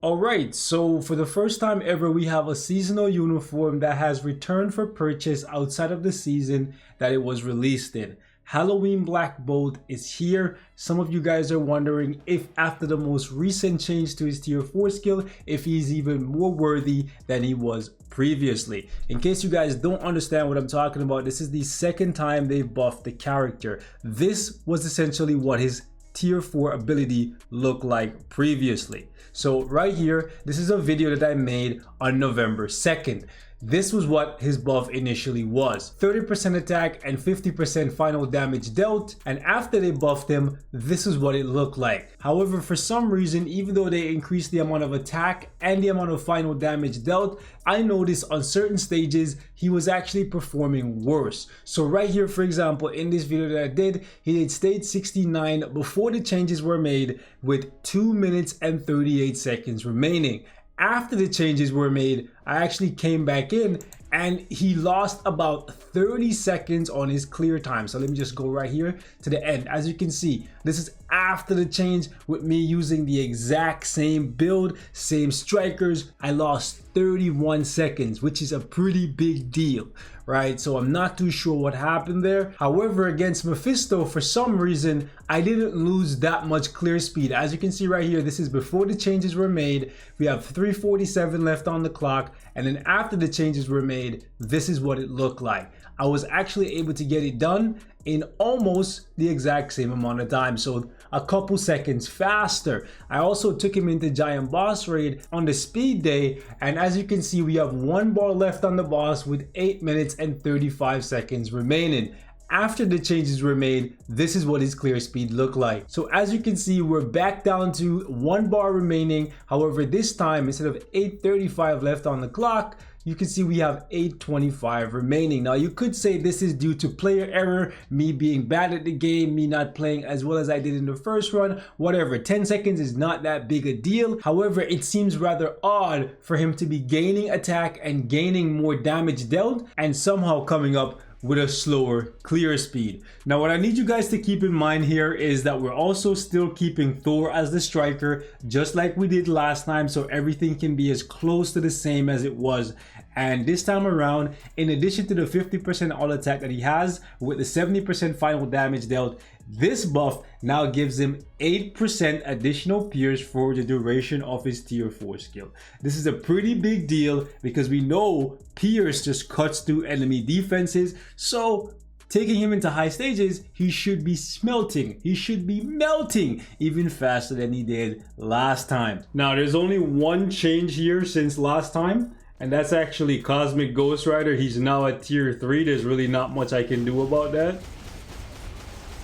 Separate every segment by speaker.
Speaker 1: Alright, so for the first time ever, we have a seasonal uniform that has returned for purchase outside of the season that it was released in. Halloween Black Bolt is here. Some of you guys are wondering if after the most recent change to his tier 4 skill, if he's even more worthy than he was previously. In case you guys don't understand what I'm talking about, this is the second time they've buffed the character. This was essentially what his tier 4 ability looked like previously. So right here, this is a video that I made on November 2nd. This was what his buff initially was. 30% attack and 50% final damage dealt, and after they buffed him, this is what it looked like. However, for some reason, even though they increased the amount of attack and the amount of final damage dealt, I noticed on certain stages he was actually performing worse. So right here, for example, in this video that I did, he did stage 69 before the changes were made with 2 minutes and 38 seconds remaining. After the changes were made, I actually came back in and he lost about 30 seconds on his clear time. So let me just go right here to the end. As you can see, this is after the change with me using the exact same build, same strikers. I lost 31 seconds, which is a pretty big deal, right? So I'm not too sure what happened there. However, against Mephisto, for some reason, I didn't lose that much clear speed. As you can see right here, this is before the changes were made. We have 3:47 left on the clock. And then after the changes were made, this is what it looked like. I was actually able to get it done in almost the exact same amount of time, so a couple seconds faster. I also took him into Giant Boss Raid on the speed day, and as you can see, we have 1 bar left on the boss with 8 minutes and 35 seconds remaining. After the changes were made, this is what his clear speed looked like. So as you can see, we're back down to 1 bar remaining. However, this time, instead of 8:35 left on the clock, you can see we have 8:25 remaining. Now you could say this is due to player error, me being bad at the game, me not playing as well as I did in the first run, whatever. 10 seconds is not that big a deal. However, it seems rather odd for him to be gaining attack and gaining more damage dealt and somehow coming up with a slower clear speed. Now what I need you guys to keep in mind here is that we're also still keeping Thor as the striker, just like we did last time, so everything can be as close to the same as it was. And this time around, in addition to the 50% all attack that he has with the 70% final damage dealt, this buff now gives him 8% additional pierce for the duration of his tier 4 skill. This is a pretty big deal because we know pierce just cuts through enemy defenses, so taking him into high stages, he should be smelting, he should be melting even faster than he did last time. Now there's only one change here since last time, and that's actually Cosmic Ghost Rider. He's now at tier 3. There's really not much I can do about that,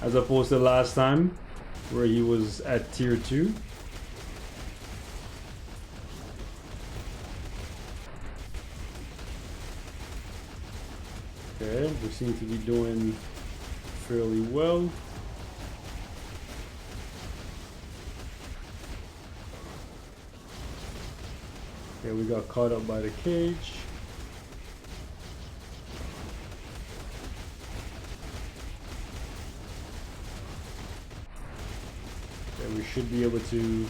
Speaker 1: as opposed to last time where he was at tier 2. Okay, we seem to be doing fairly well. Okay, we got caught up by the cage. Okay, we should be able to...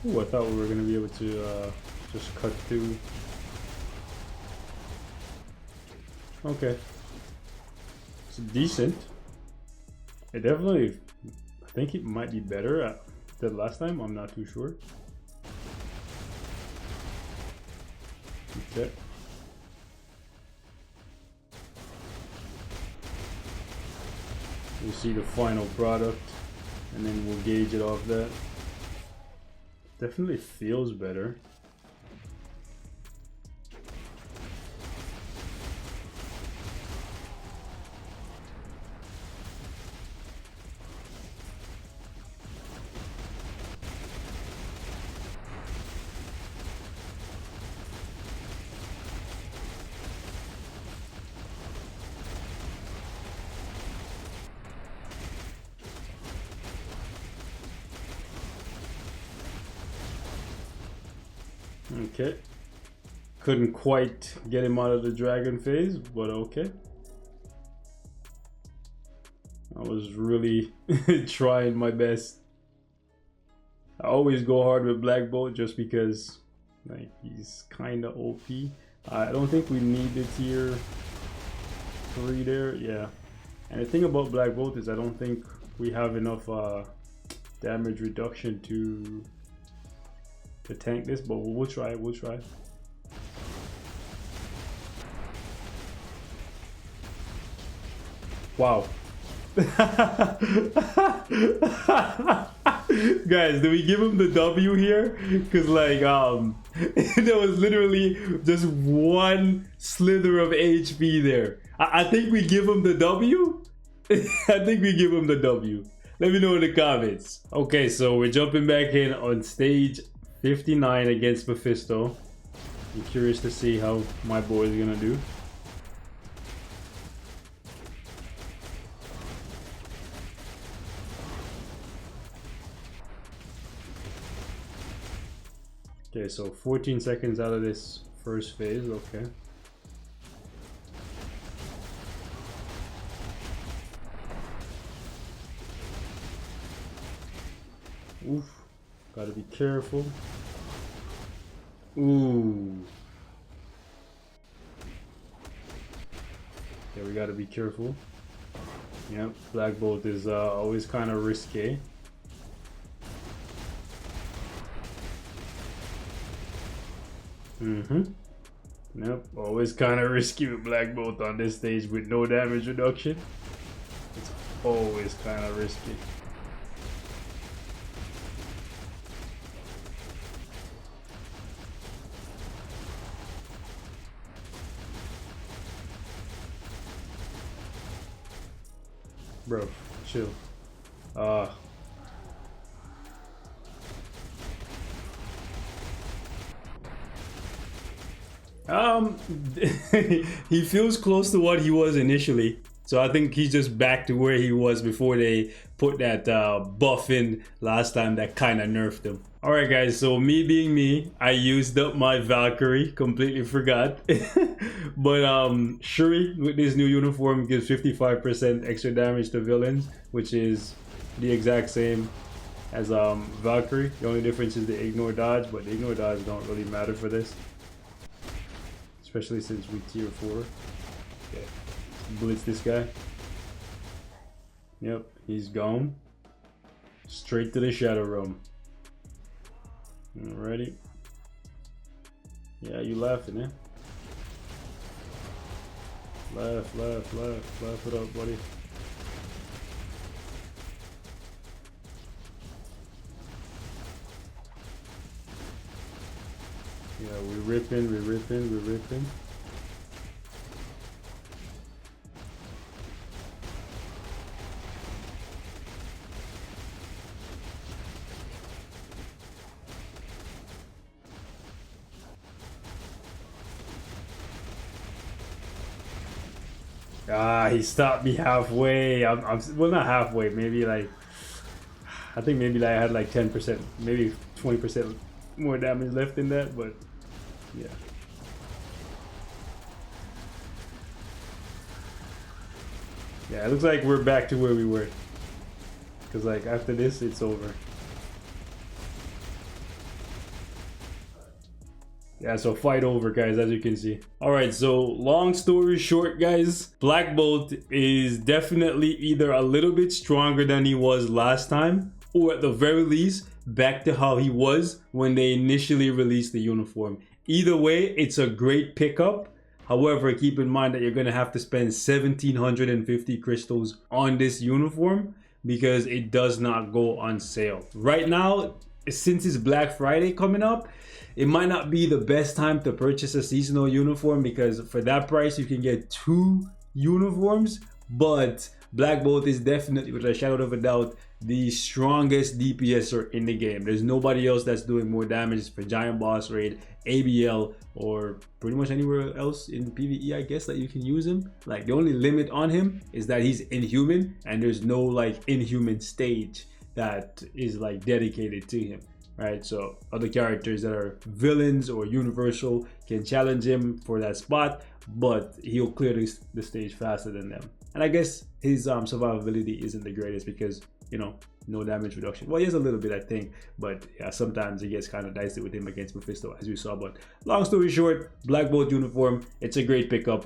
Speaker 1: Ooh, I thought we were going to be able to just cut through. Okay. It's decent. It definitely... I think it might be better than last time. I'm not too sure. Okay. We'll see the final product and then we'll gauge it off that. Definitely feels better. Okay. Couldn't quite get him out of the dragon phase, but okay. I was really trying my best. I always go hard with Black Bolt just because like he's kind of OP. I don't think we need the tier 3 there. Yeah, and the thing about Black Bolt is I don't think we have enough damage reduction to tank this, but we'll try. We'll try. Wow. Guys, do we give him the W here? Because like there was literally just one slither of HP there. I think we give him the W. I think we give him the W. Let me know in the comments. Okay, so we're jumping back in on stage 59 against Mephisto. I'm curious to see how my boy is gonna do. Okay, so 14 seconds out of this first phase, okay. Oof, gotta be careful. Ooh. Yeah, we gotta be careful. Yep, Black Bolt is always kind of risky. Nope, always kind of risky with Black Bolt on this stage with no damage reduction. It's always kind of risky. Bro, chill. He feels close to what he was initially, so I think he's just back to where he was before they put that buff in last time that kind of nerfed him. All right, guys, so me being me, I used up my Valkyrie, completely forgot. But Shuri with this new uniform gives 55% extra damage to villains, which is the exact same as Valkyrie. The only difference is the ignore dodge, but the ignore dodge don't really matter for this, especially since we tier 4. Okay, let's blitz this guy. Yep, he's gone. Straight to the Shadow Realm. Alrighty. Yeah, you laughing, eh? Laugh it up, buddy. Yeah, we're ripping. He stopped me halfway. I'm well, not halfway, maybe like, I think maybe like I had like 10%, maybe 20% more damage left in that, but yeah. Yeah, it looks like we're back to where we were. Because like after this, it's over. Yeah, so fight over, guys, as you can see. All right, so long story short, guys, Black Bolt is definitely either a little bit stronger than he was last time, or at the very least, back to how he was when they initially released the uniform. Either way, it's a great pickup. However, keep in mind that you're gonna have to spend 1,750 crystals on this uniform because it does not go on sale. Right now, since it's Black Friday coming up, it might not be the best time to purchase a seasonal uniform because for that price you can get 2 uniforms, but Black Bolt is definitely, with a shadow of a doubt, the strongest DPSer in the game. There's nobody else that's doing more damage for Giant Boss Raid, ABL, or pretty much anywhere else in PvE, I guess, that you can use him. Like, the only limit on him is that he's inhuman, and there's no like inhuman stage that is like dedicated to him. Right, so other characters that are villains or universal can challenge him for that spot, but he'll clear the stage faster than them. And I guess his survivability isn't the greatest because you know, no damage reduction. Well, he has a little bit, I think, but yeah, sometimes it gets kind of dicey with him against Mephisto, as we saw. But long story short, Black Bolt uniform, it's a great pickup.